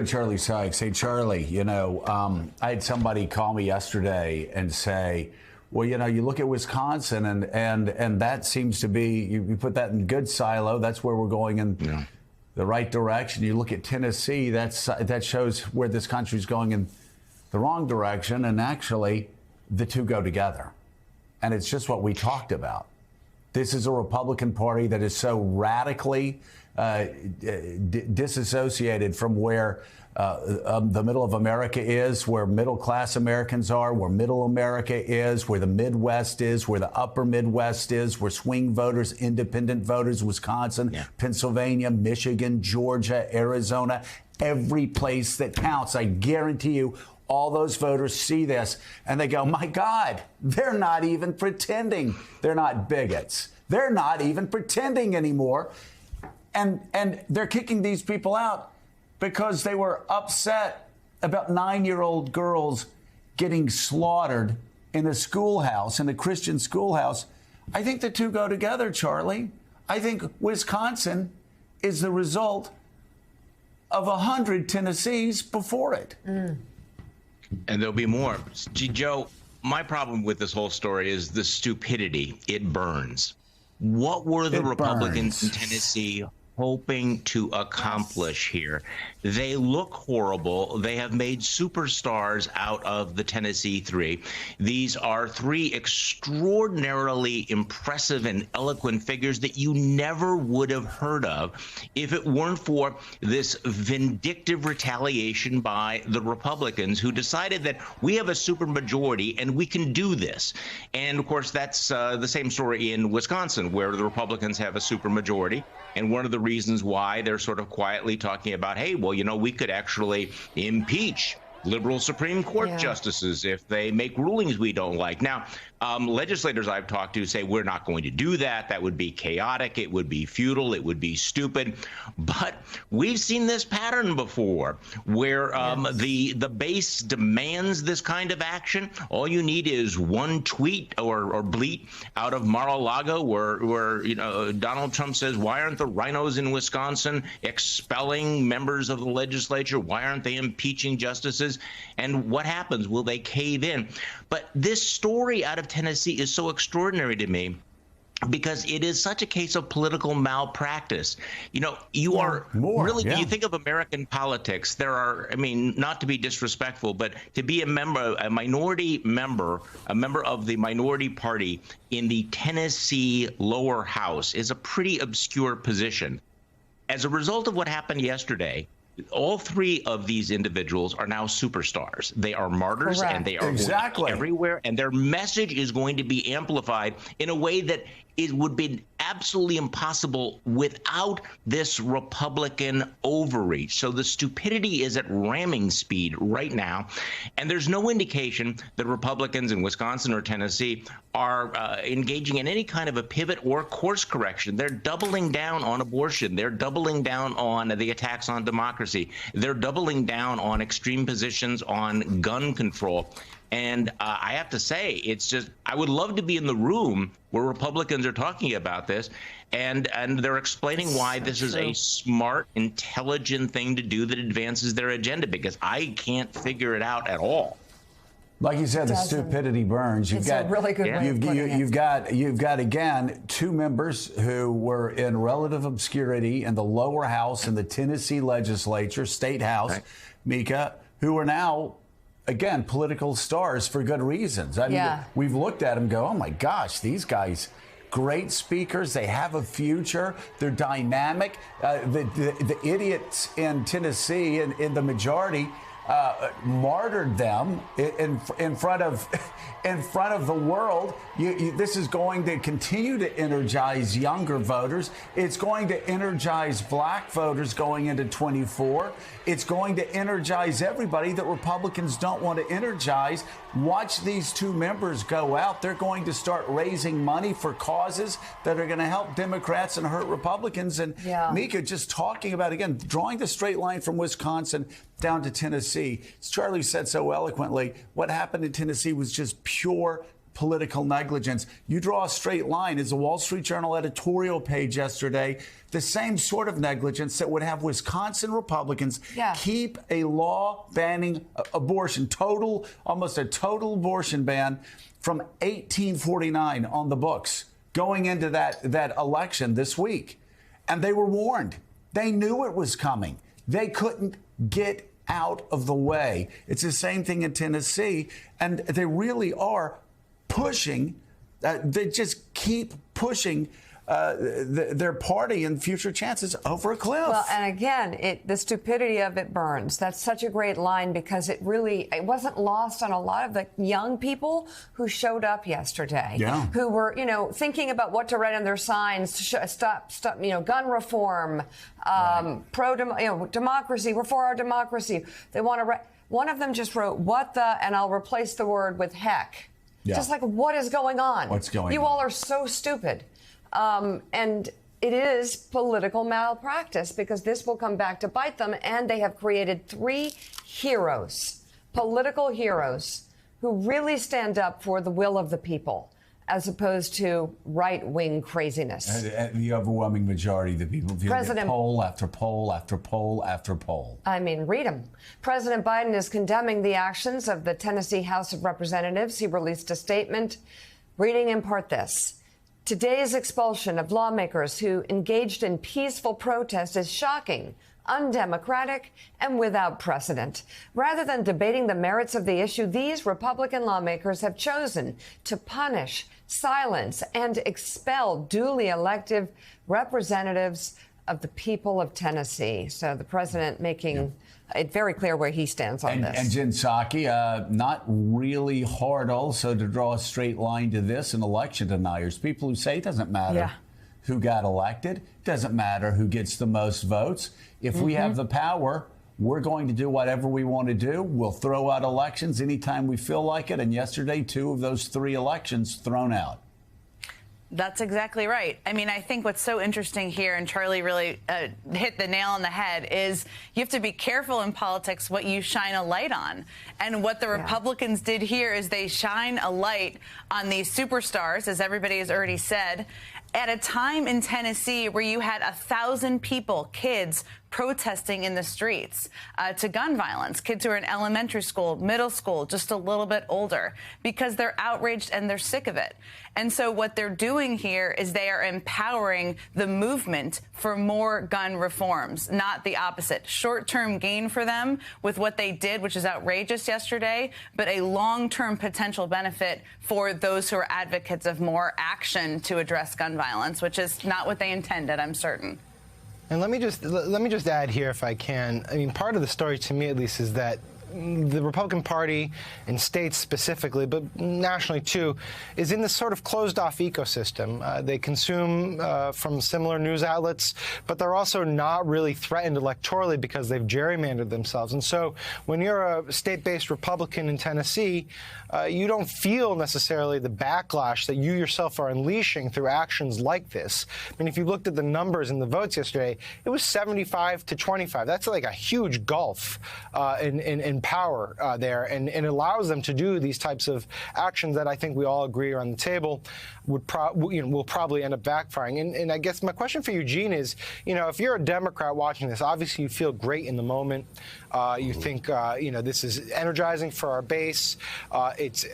Charlie Sykes. Hey, Charlie, I had somebody call me yesterday and say, well, you look at Wisconsin and that seems to be, you put that in good silo. That's where we're going in the right direction. You look at Tennessee, that shows where this country's going in the wrong direction. And actually, the two go together. And it's just what we talked about. This is a Republican Party that is so radically disassociated from where the middle of America is, where middle-class Americans are, where middle America is, where the Midwest is, where the upper Midwest is, where swing voters, independent voters, Wisconsin, Pennsylvania, Michigan, Georgia, Arizona, every place that counts. I guarantee you, all those voters see this and they go, my God, they're not even pretending. They're not bigots. They're not even pretending anymore. And they're kicking these people out because they were upset about 9-year-old girls getting slaughtered in a schoolhouse, in a Christian schoolhouse. I think the two go together, Charlie. I think Wisconsin is the result of 100 Tennessees before it. And there'll be more. Joe, my problem with this whole story is the stupidity. It burns. What were the Republicans in Tennessee hoping to accomplish here? They look horrible. They have made superstars out of the Tennessee Three. These are three extraordinarily impressive and eloquent figures that you never would have heard of if it weren't for this vindictive retaliation by the Republicans, who decided that we have a supermajority and we can do this. And of course, that's the same story in Wisconsin, where the Republicans have a supermajority. And one of the reasons why they're sort of quietly talking about, hey, well, we could actually impeach liberal Supreme Court justices if they make rulings we don't like. Now, legislators I've talked to say we're not going to do that. That would be chaotic. It would be futile. It would be stupid. But we've seen this pattern before where the base demands this kind of action. All you need is one tweet or bleat out of Mar-a-Lago where Donald Trump says, why aren't the rhinos in Wisconsin expelling members of the legislature? Why aren't they impeaching justices? And what happens? Will they cave in? But this story out of Tennessee is so extraordinary to me because it is such a case of political malpractice. You are really, when you think of American politics, there are, not to be disrespectful, but to be a minority member of the minority party in the Tennessee lower house is a pretty obscure position. As a result of what happened yesterday, all three of these individuals are now superstars. They are martyrs, and they are going everywhere, and their message is going to be amplified in a way that it would be absolutely impossible without this Republican overreach. So the stupidity is at ramming speed right now, and there's no indication that Republicans in Wisconsin or Tennessee are engaging in any kind of a pivot or course correction. They're doubling down on abortion. They're doubling down on the attacks on democracy. They're doubling down on extreme positions on gun control. And I have to say, it's just, I would love to be in the room where Republicans are talking about this and they're explaining why this is a smart, intelligent thing to do that advances their agenda, because I can't figure it out at all. Like you said, the stupidity burns. You've got a really good way of putting it. You've got again two members who were in relative obscurity in the lower house in the Tennessee legislature, state house, Mika, who are now, again, political stars for good reasons. I mean, we've looked at them and go, oh my gosh, these guys, great speakers. They have a future. They're dynamic. The idiots in Tennessee, in the majority, martyred them in front of the world. This is going to continue to energize younger voters. It's going to energize black voters going into 24. It's going to energize everybody that Republicans don't want to energize. Watch these two members go out. They're going to start raising money for causes that are going to help Democrats and hurt Republicans. And Mika, just talking about, again, drawing the straight line from Wisconsin down to Tennessee. As Charlie said so eloquently, what happened in Tennessee was just pure political negligence. You draw a straight line. As the Wall Street Journal editorial page yesterday, the same sort of negligence that would have Wisconsin Republicans keep a law banning abortion, almost a total abortion ban from 1849 on the books going into that election this week. And they were warned. They knew it was coming. They couldn't get out of the way. It's the same thing in Tennessee. And they really are pushing. They just keep pushing their party and future chances over a cliff. Well, and again, the stupidity of it burns. That's such a great line, because it wasn't lost on a lot of the young people who showed up yesterday, who were, thinking about what to write on their signs to stop, gun reform, democracy, we're for our democracy. They want to write. One of them just wrote, and I'll replace the word with heck. Yeah. Just like, what is going on? What's going on? You all are so stupid. And it is political malpractice, because this will come back to bite them. And they have created 3 heroes, political heroes, who really stand up for the will of the people, as opposed to right-wing craziness. The overwhelming majority of the people feel poll after poll after poll after poll. I mean, read them. President Biden is condemning the actions of the Tennessee House of Representatives. He released a statement reading in part this: today's expulsion of lawmakers who engaged in peaceful protest is shocking, undemocratic, and without precedent. Rather than debating the merits of the issue, these Republican lawmakers have chosen to punish, silence, and expel duly elected representatives of the people of Tennessee. So the president making it very clear where he stands on this. And Jen Psaki, not really hard also to draw a straight line to this in election deniers. People who say it doesn't matter who got elected, doesn't matter who gets the most votes. If we have the power, we're going to do whatever we want to do. We'll throw out elections anytime we feel like it. And yesterday, 2 of those 3 elections thrown out. That's exactly right. I mean, I think what's so interesting here, and Charlie really hit the nail on the head, is you have to be careful in politics what you shine a light on. And what the Republicans did here is they shine a light on these superstars, as everybody has already said, at a time in Tennessee where you had 1,000 people, kids, protesting in the streets to gun violence, kids who are in elementary school, middle school, just a little bit older, because they're outraged and they're sick of it. And so what they're doing here is they are empowering the movement for more gun reforms, not the opposite. Short-term gain for them with what they did, which is outrageous yesterday, but a long-term potential benefit for those who are advocates of more action to address gun violence, which is not what they intended, I'm certain. And let me just add here, if I can. I mean, part of the story, to me at least, is that the Republican Party, in states specifically, but nationally too, is in this sort of closed-off ecosystem. They consume from similar news outlets, but they're also not really threatened electorally because they've gerrymandered themselves. And so when you're a state-based Republican in Tennessee, you don't feel necessarily the backlash that you yourself are unleashing through actions like this. I mean, if you looked at the numbers in the votes yesterday, it was 75 to 25. That's like a huge gulf in power there, and it allows them to do these types of actions that I think we all agree are on the table will probably end up backfiring. And I guess my question for Eugene is, if you're a Democrat watching this, obviously you feel great in the moment. You think, this is energizing for our base. It's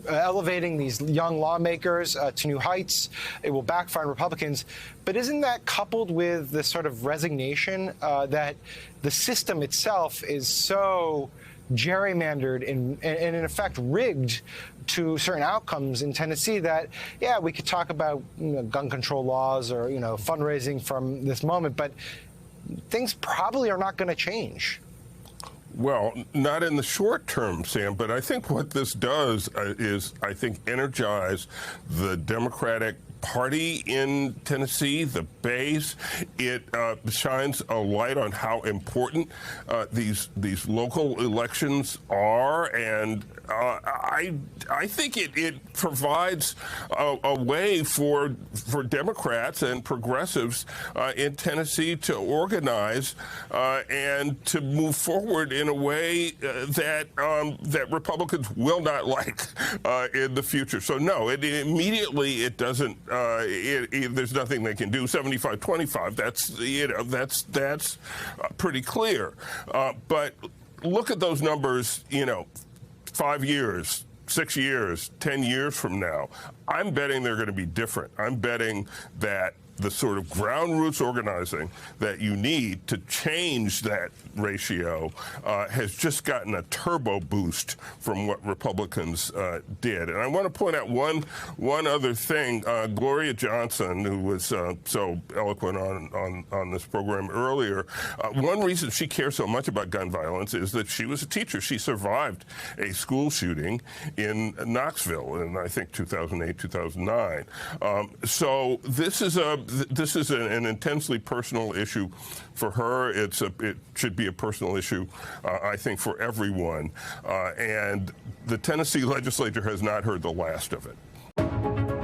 elevating these young lawmakers to new heights. It will backfire on Republicans. But isn't that coupled with this sort of resignation that the system itself is so gerrymandered and in effect rigged to certain outcomes in Tennessee that, we could talk about gun control laws or, fundraising from this moment, but things probably are not going to change. Well, not in the short term, Sam, but I think what this does is, I think, energize the Democratic party in Tennessee, the base. It shines a light on how important these local elections are, and I think it provides a way for Democrats and progressives in Tennessee to organize and to move forward in a way that Republicans will not like in the future. So no, immediately it doesn't. There's nothing they can do. 75-25. That's pretty clear. But look at those numbers. 5 years, 6 years, 10 years from now. I'm betting they're going to be different. I'm betting that the sort of ground roots organizing that you need to change that ratio has just gotten a turbo boost from what Republicans did. And I want to point out one other thing. Gloria Johnson, who was so eloquent on this program earlier, one reason she cares so much about gun violence is that she was a teacher. She survived a school shooting in Knoxville in, I think, 2008, 2009. So this is an intensely personal issue for her. It should be a personal issue, I think, for everyone. And the Tennessee legislature has not heard the last of it.